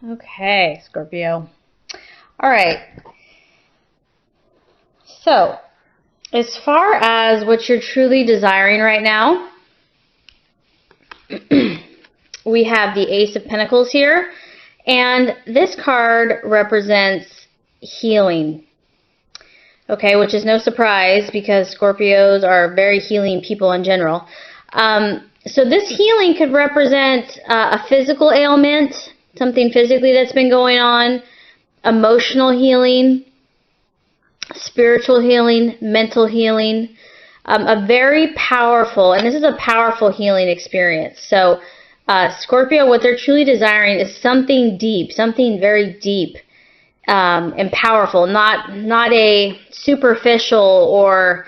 Okay, Scorpio. All right. So, as far as what you're truly desiring right now, we have the Ace of Pentacles here, and this card represents healing. Okay, which is no surprise because Scorpios are very healing people in general. So this healing could represent a physical ailment, something physically that's been going on, emotional healing, spiritual healing, mental healing, a very powerful, and this is a powerful healing experience. So Scorpio, what they're truly desiring is something deep, something very deep and powerful, not a superficial or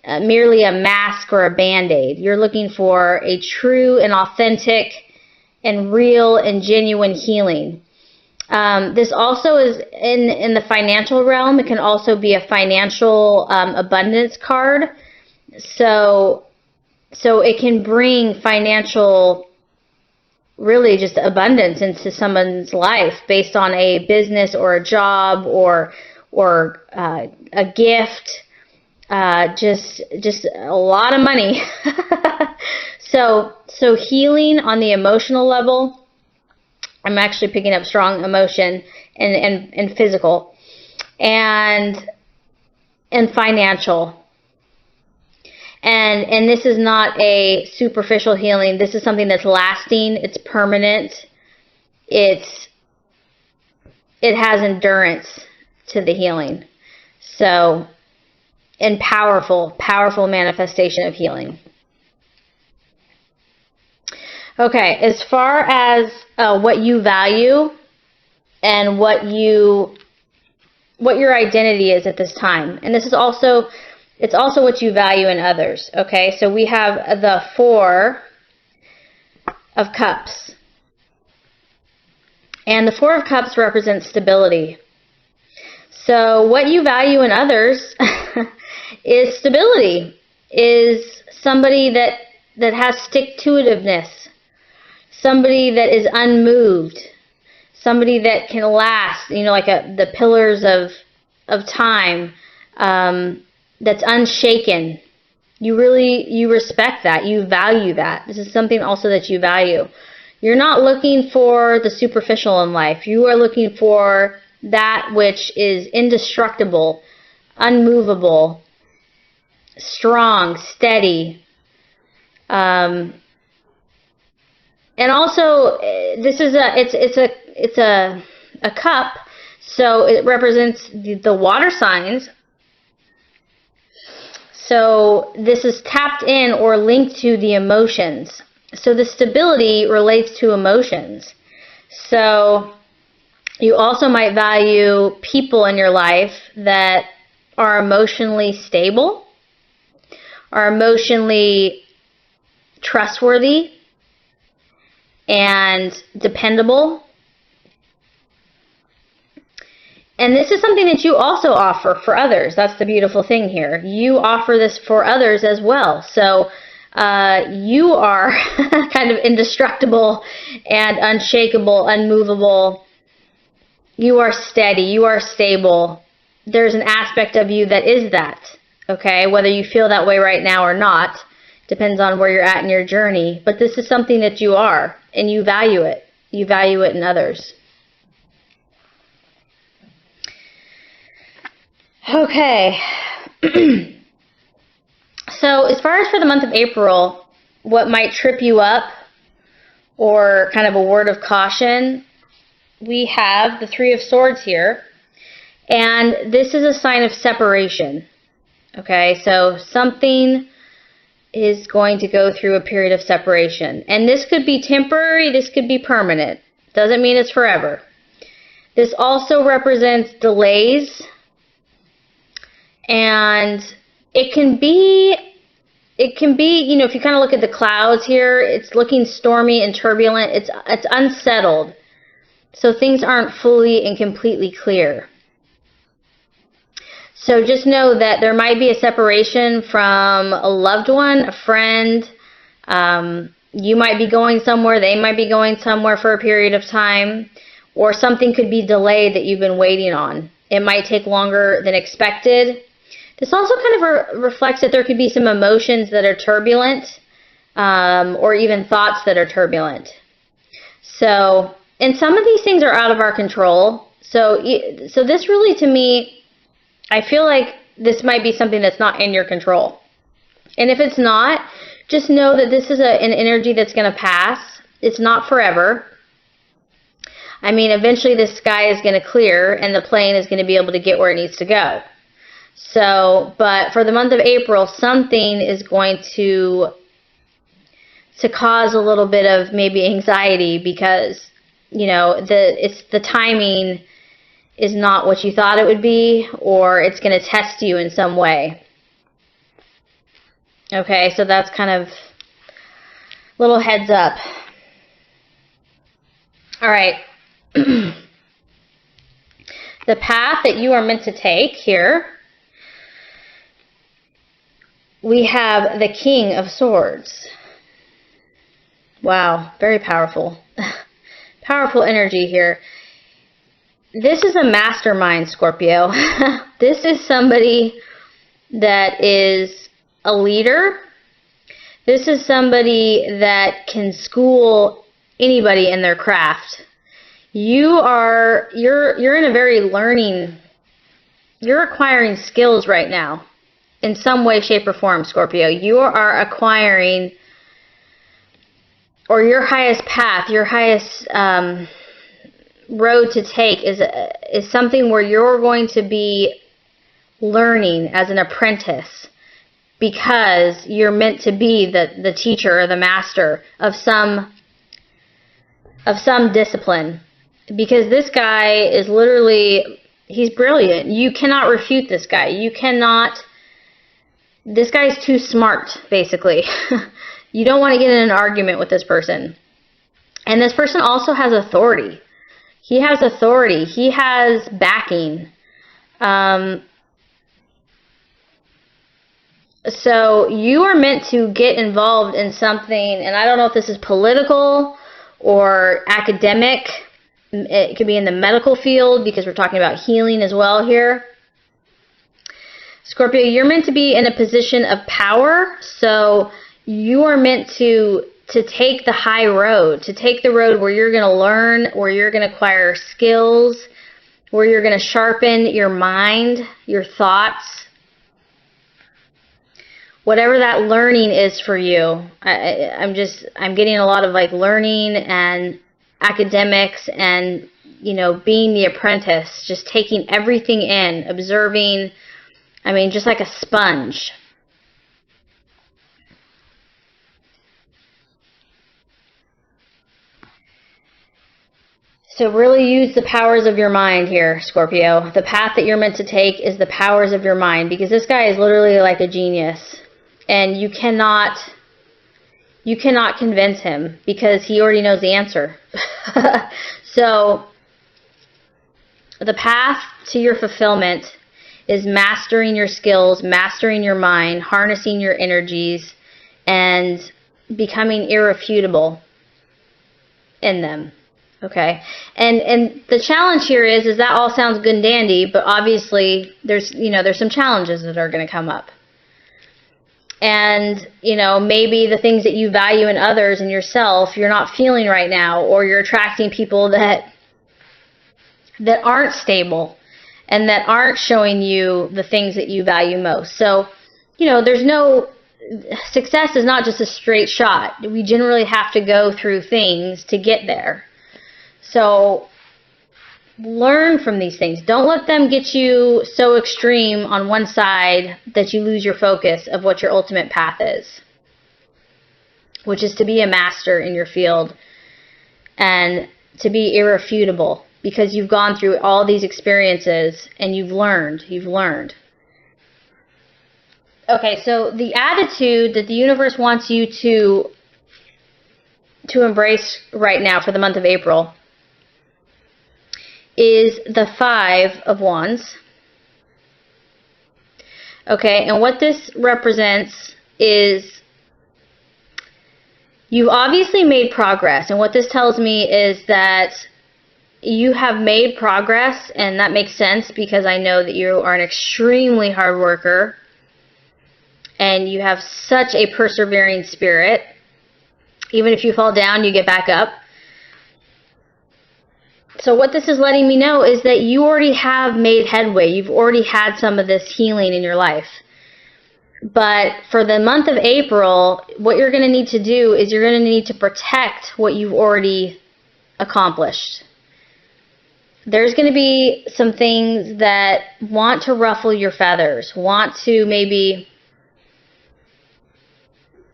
merely a mask or a band-aid. You're looking for a true and authentic and real and genuine healing. This also is in the financial realm. It can also be a financial abundance card. So it can bring financial, really just abundance into someone's life based on a business or a job or a gift. Just a lot of money. So healing on the emotional level, I'm actually picking up strong emotion and physical and financial. And this is not a superficial healing. This is something that's lasting, it's permanent. It has endurance to the healing. So, and powerful manifestation of healing. Okay, as far as what you value and what your identity is at this time, and this is also, it's also what you value in others. Okay, so we have the Four of Cups, and the Four of Cups represents stability. So what you value in others is stability, is somebody that has stick-to-itiveness. Somebody that is unmoved, somebody that can last, like the pillars of time, that's unshaken. You respect that, you value that. This is something also that you value. You're not looking for the superficial in life. You are looking for that which is indestructible, unmovable, strong, steady. And also, this is it's a cup, so it represents the water signs. So this is tapped in or linked to the emotions. So the stability relates to emotions. So you also might value people in your life that are emotionally stable, are emotionally trustworthy, and dependable. And this is something that you also offer for others. That's the beautiful thing here. You offer this for others as well. So you are kind of indestructible and unshakable, unmovable. You are steady. You are stable. There's an aspect of you that is that. Okay? Whether you feel that way right now or not. Depends on where you're at in your journey. But this is something that you are, and you value it. You value it in others. Okay. So as far as for the month of April, what might trip you up or kind of a word of caution, we have the Three of Swords here. And this is a sign of separation. Okay, so something is going to go through a period of separation. And this could be temporary, this could be permanent. Doesn't mean it's forever. This also represents delays. And it can be, if you kind of look at the clouds here, it's looking stormy and turbulent. It's unsettled. So things aren't fully and completely clear. So just know that there might be a separation from a loved one, a friend. You might be going somewhere, they might be going somewhere for a period of time. or something could be delayed that you've been waiting on. It might take longer than expected. This also kind of reflects that there could be some emotions that are turbulent, or even thoughts that are turbulent. So, and some of these things are out of our control. So this really, to me, I feel like this might be something that's not in your control. And if it's not, just know that this is an energy that's going to pass. It's not forever. I mean, eventually the sky is going to clear and the plane is going to be able to get where it needs to go. So, but for the month of April, something is going to cause a little bit of maybe anxiety because, you know, the timing is not what you thought it would be, or it's going to test you in some way. Okay, so that's kind of a little heads up. All right. The path that you are meant to take here, we have the King of Swords. Wow, very powerful. Powerful energy here. This is a mastermind, Scorpio. This is somebody that is a leader. This is somebody that can school anybody in their craft. You're in a very learning, you're acquiring skills right now in some way, shape, or form, Scorpio. You are acquiring, or your highest path, your highest road to take is something where you're going to be learning as an apprentice, because you're meant to be the teacher or the master of some discipline. Because this guy is literally, he's brilliant. You cannot refute this guy. This guy's too smart, basically. You don't want to get in an argument with this person. And this person also has authority. He has authority. He has backing. So you are meant to get involved in something, and I don't know if this is political or academic. It could be in the medical field, because we're talking about healing as well here. Scorpio, you're meant to be in a position of power, so you are meant to take the high road, to take the road where you're going to learn, where you're going to acquire skills, where you're going to sharpen your mind, your thoughts. Whatever that learning is for you. I'm getting a lot of like learning and academics and, you know, being the apprentice, just taking everything in, observing, I mean, just like a sponge. So really use the powers of your mind here, Scorpio. The path that you're meant to take is the powers of your mind, because this guy is literally like a genius. And you cannot convince him, because he already knows the answer. So the path to your fulfillment is mastering your skills, mastering your mind, harnessing your energies, and becoming irrefutable in them. Okay? And the challenge here is that all sounds good and dandy, but obviously there's some challenges that are going to come up. And, you know, maybe the things that you value in others and yourself, you're not feeling right now, or you're attracting people that aren't stable and that aren't showing you the things that you value most. So, you know, success is not just a straight shot. We generally have to go through things to get there. So learn from these things. Don't let them get you so extreme on one side that you lose your focus of what your ultimate path is, which is to be a master in your field and to be irrefutable, because you've gone through all these experiences and you've learned. Okay, so the attitude that the universe wants you to embrace right now for the month of April is the 5 of Wands. Okay, and what this represents is you've obviously made progress, and what this tells me is that you have made progress, and that makes sense because I know that you are an extremely hard worker and you have such a persevering spirit. Even if you fall down, you get back up. So what this is letting me know is that you already have made headway. You've already had some of this healing in your life. But for the month of April, what you're going to need to do is you're going to need to protect what you've already accomplished. There's going to be some things that want to ruffle your feathers, want to maybe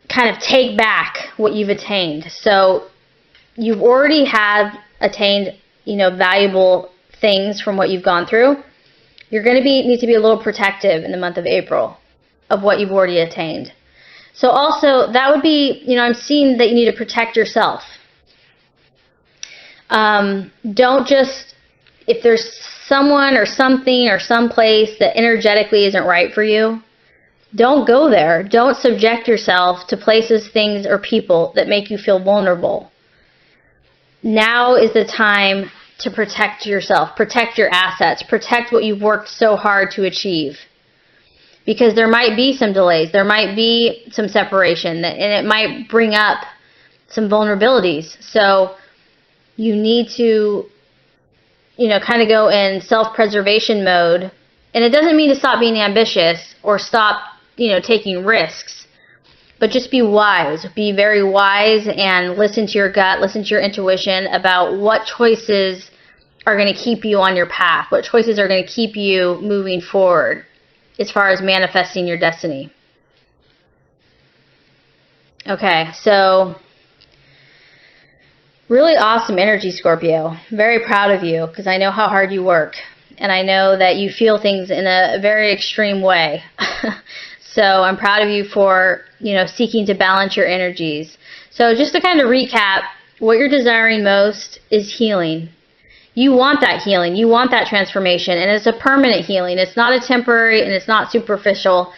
kind of take back what you've attained. So you've already attained, valuable things from what you've gone through. You're going to need to be a little protective in the month of April of what you've already attained. So also, that would be, I'm seeing that you need to protect yourself. Don't just, if there's someone or something or someplace that energetically isn't right for you, don't go there. Don't subject yourself to places, things, or people that make you feel vulnerable. Now is the time to protect yourself, protect your assets, protect what you've worked so hard to achieve. Because there might be some delays, there might be some separation, and it might bring up some vulnerabilities. So you need to, kind of go in self-preservation mode. And it doesn't mean to stop being ambitious or stop, taking risks. But just be wise. Be very wise and listen to your gut, listen to your intuition about what choices are going to keep you on your path, what choices are going to keep you moving forward as far as manifesting your destiny. Okay, so really awesome energy, Scorpio. Very proud of you because I know how hard you work. And I know that you feel things in a very extreme way. So I'm proud of you for, seeking to balance your energies. So just to kind of recap, what you're desiring most is healing. You want that healing. You want that transformation. And it's a permanent healing. It's not a temporary and it's not superficial.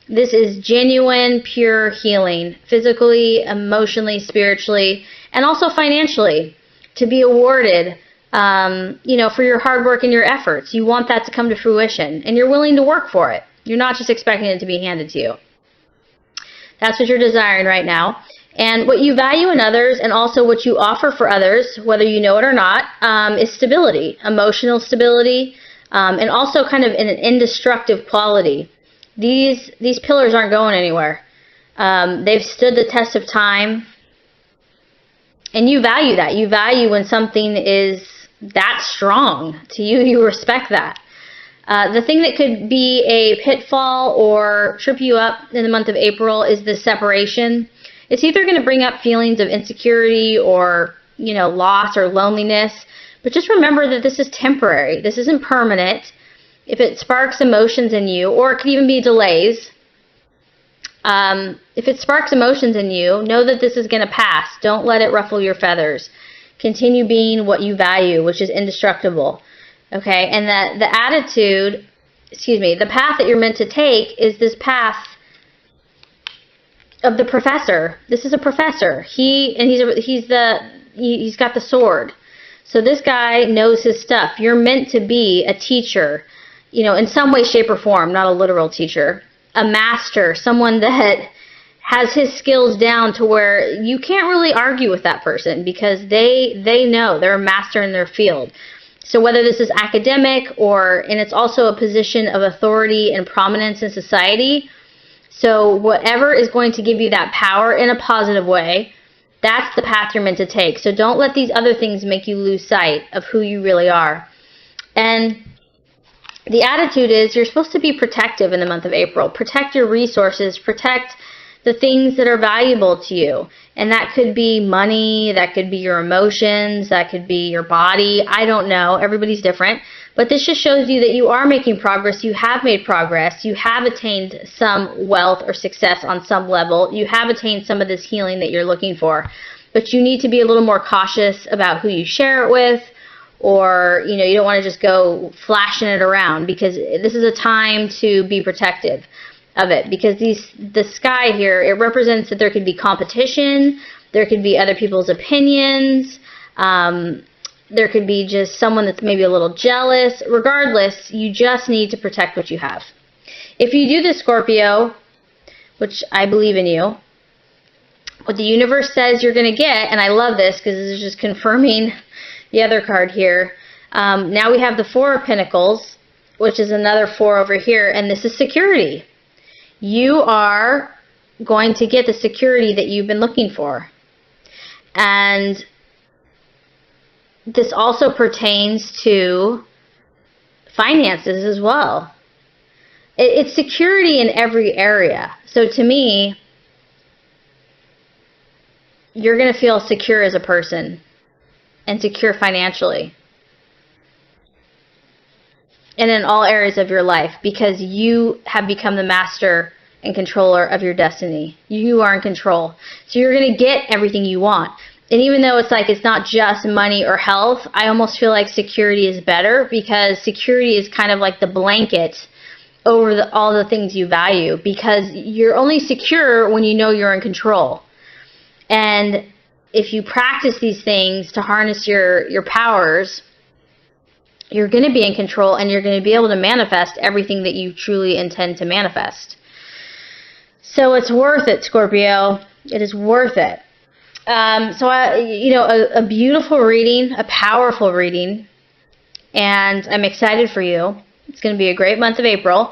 This is genuine, pure healing. Physically, emotionally, spiritually, and also financially. To be awarded, for your hard work and your efforts. You want that to come to fruition. And you're willing to work for it. You're not just expecting it to be handed to you. That's what you're desiring right now. And what you value in others and also what you offer for others, whether you know it or not, is stability, emotional stability, and also kind of an indestructible quality. These pillars aren't going anywhere. They've stood the test of time. And you value that. You value when something is that strong to you. You respect that. The thing that could be a pitfall or trip you up in the month of April is the separation. It's either going to bring up feelings of insecurity or, loss or loneliness. But just remember that this is temporary. This isn't permanent. If it sparks emotions in you, or it could even be delays, if it sparks emotions in you, know that this is going to pass. Don't let it ruffle your feathers. Continue being what you value, which is indestructible. Okay, and the path that you're meant to take is this path of the professor. This is a professor. He's got the sword. So this guy knows his stuff. You're meant to be a teacher, in some way, shape, or form, not a literal teacher. A master, someone that has his skills down to where you can't really argue with that person because they know they're a master in their field. So whether this is academic and it's also a position of authority and prominence in society. So whatever is going to give you that power in a positive way, that's the path you're meant to take. So don't let these other things make you lose sight of who you really are. And the attitude is you're supposed to be protective in the month of April. Protect your resources. Protect the things that are valuable to you. And that could be money, that could be your emotions, that could be your body. I don't know. Everybody's different. But this just shows you that you are making progress. You have made progress. You have attained some wealth or success on some level. You have attained some of this healing that you're looking for. But you need to be a little more cautious about who you share it with, or, you don't want to just go flashing it around, because this is a time to be protective of it, because the sky here, it represents that there could be competition, there could be other people's opinions, There could be just someone that's maybe a little jealous. Regardless, you just need to protect what you have. If you do this, Scorpio, which I believe in you, what the universe says you're going to get, and I love this because this is just confirming the other card here. Now we have the Four of Pentacles, which is another 4 over here, and this is security. You are going to get the security that you've been looking for. And this also pertains to finances as well. It's security in every area. So to me, you're going to feel secure as a person and secure financially and in all areas of your life because you have become the master and controller of your destiny. You are in control. So you're going to get everything you want. And even though it's like it's not just money or health, I almost feel like security is better because security is kind of like the blanket over all the things you value because you're only secure when you know you're in control. And if you practice these things to harness your powers, you're going to be in control and you're going to be able to manifest everything that you truly intend to manifest. So it's worth it, Scorpio. It is worth it. A beautiful reading, a powerful reading, and I'm excited for you. It's going to be a great month of April.